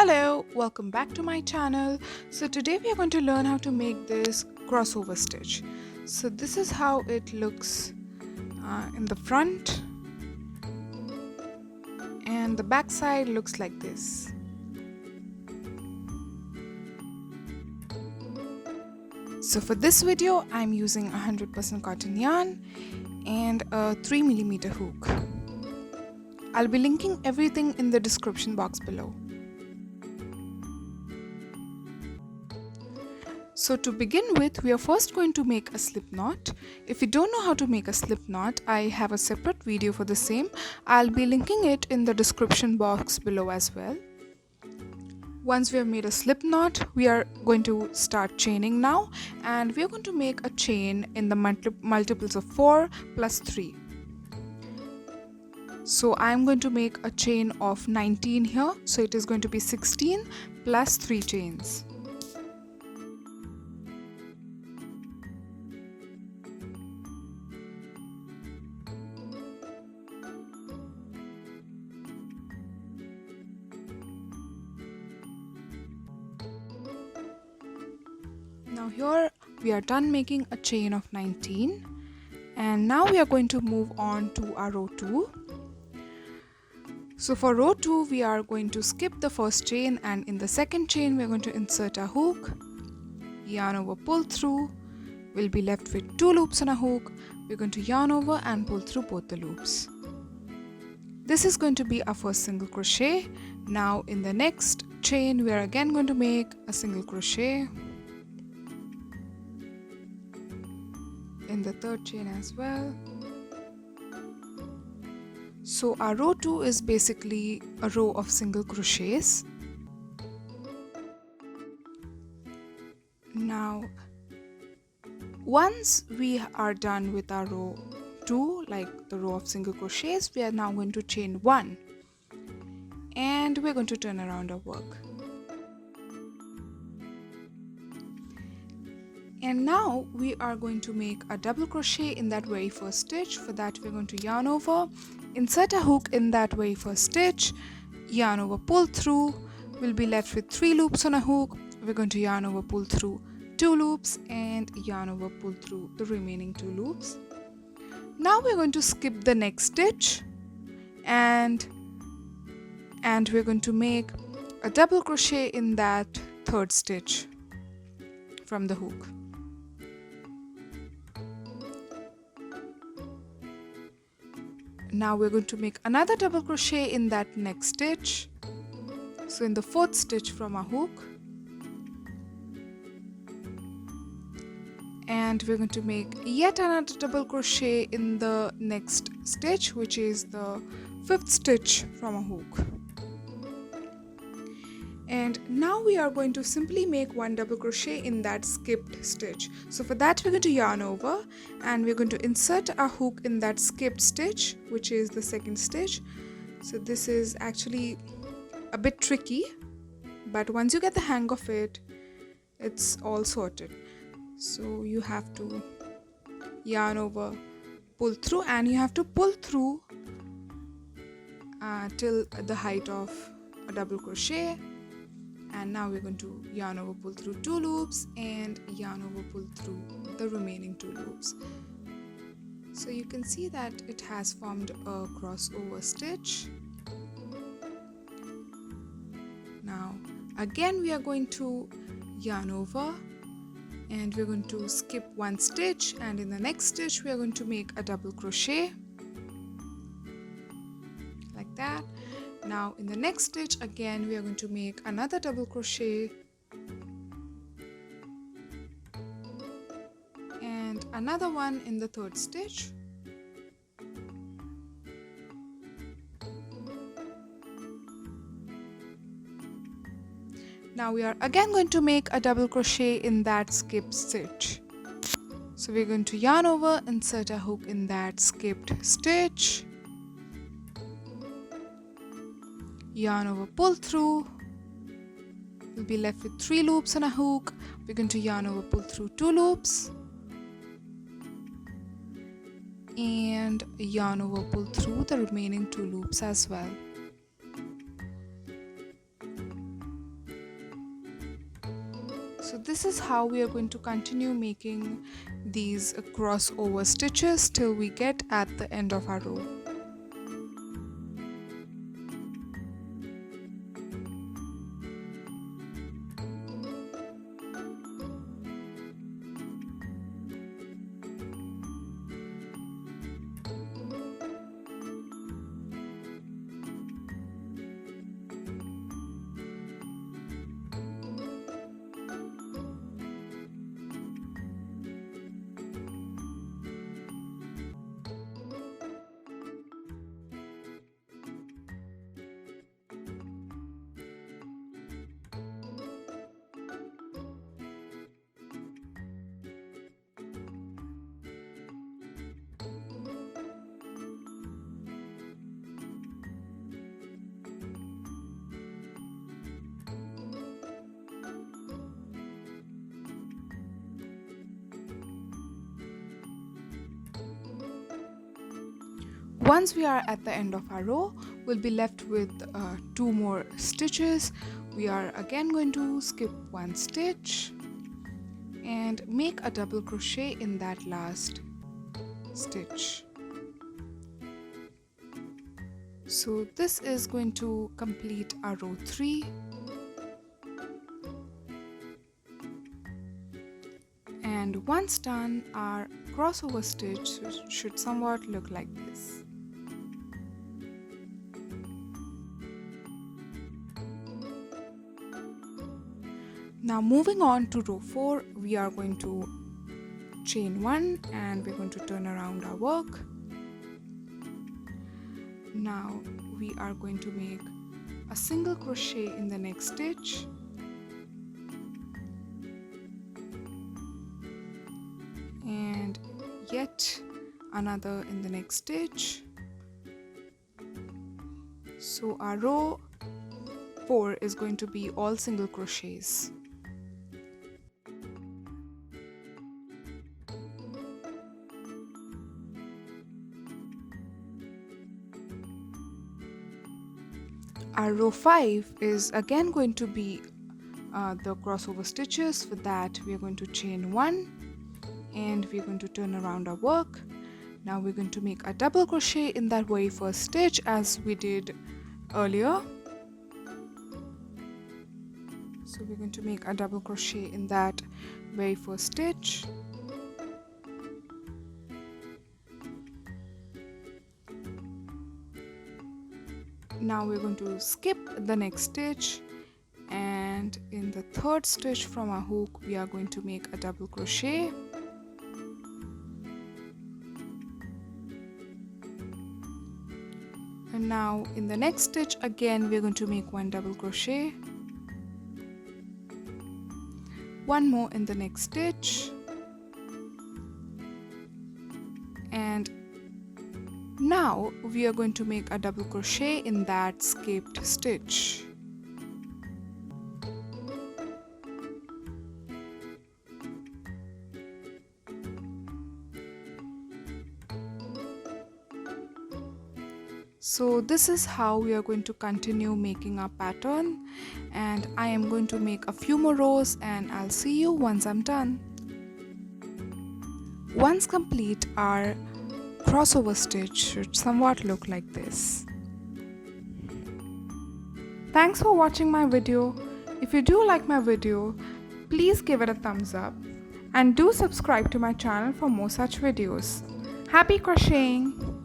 Hello, welcome back to my channel. So today we are going to learn how to make this crossover stitch. So this is how it looks in the front, and the back side looks like this. So for this video I'm using 100% cotton yarn and a 3mm hook. I'll be linking everything in the description box below. So to begin with, we are first going to make a slip knot. If you don't know how to make a slip knot, I have a separate video for the same. I'll be linking it in the description box below as well. Once we have made a slip knot, we are going to start chaining now, and we are going to make a chain in the multiples of 4 plus 3. So I'm going to make a chain of 19 here, so it is going to be 16 plus 3 chains. Now here we are done making a chain of 19, and now we are going to move on to our row 2. So for row 2 we are going to skip the first chain, and in the second chain we are going to insert a hook, yarn over, pull through. We'll be left with 2 loops on a hook. We're going to yarn over and pull through both the loops. This is going to be our first single crochet. Now in the next chain we are again going to make a single crochet. In the third chain as well. So our row 2 is basically a row of single crochets. Now once we are done with our row 2, like the row of single crochets, we are now going to chain 1, and we're going to turn around our work. And now we are going to make a double crochet in that very first stitch. For that we're going to yarn over, insert a hook in that very first stitch, yarn over, pull through. We'll be left with 3 loops on a hook. We're going to yarn over, pull through 2 loops, and yarn over, pull through the remaining 2 loops. Now we're going to skip the next stitch, and we're going to make a double crochet in that third stitch from the hook. Now we're going to make another double crochet in that next stitch, so in the fourth stitch from our hook, and we're going to make yet another double crochet in the next stitch, which is the fifth stitch from a hook. And now we are going to simply make 1 double crochet in that skipped stitch. So for that we're going to yarn over, and we're going to insert a hook in that skipped stitch, which is the second stitch. So this is actually a bit tricky, but once you get the hang of it, it's all sorted. So you have to yarn over, pull through, and you have to pull through till the height of a double crochet. And now we're going to yarn over, pull through 2 loops, and yarn over, pull through the remaining 2 loops. So you can see that it has formed a crossover stitch. Now again we are going to yarn over, and we're going to skip 1 stitch, and in the next stitch we are going to make a double crochet like that. Now in the next stitch again we are going to make another double crochet and another one in the third stitch. Now we are again going to make a double crochet in that skipped stitch. So we're going to yarn over, insert a hook in that skipped stitch, yarn over, pull through. We'll be left with 3 loops on a hook. We're going to yarn over, pull through 2 loops, and yarn over, pull through the remaining 2 loops as well. this is how we are going to continue making these crossover stitches till we get at the end of our row. Once we are at the end of our row, we'll be left with 2 more stitches. We are again going to skip 1 stitch and make a double crochet in that last stitch. So this is going to complete our row 3. And once done, our crossover stitch should somewhat look like this. Now moving on to row 4, we are going to chain 1 and we're going to turn around our work. Now we are going to make a single crochet in the next stitch. And yet another in the next stitch. So our row 4 is going to be all single crochets. Our row 5 is again going to be the crossover stitches. For that we are going to chain 1 and we're going to turn around our work. Now we're going to make a double crochet in that very first stitch as we did earlier. So we're going to make a double crochet in that very first stitch. Now we're going to skip the next stitch, and in the third stitch from our hook we are going to make a double crochet. And now in the next stitch again we're going to make 1 double crochet, 1 more in the next stitch, and now we are going to make a double crochet in that skipped stitch. So this is how we are going to continue making our pattern, and I am going to make a few more rows and I'll see you once I'm done. Once complete, our crossover stitch should somewhat look like this. Thanks for watching my video. If you do like my video, please give it a thumbs up and do subscribe to my channel for more such videos. Happy crocheting!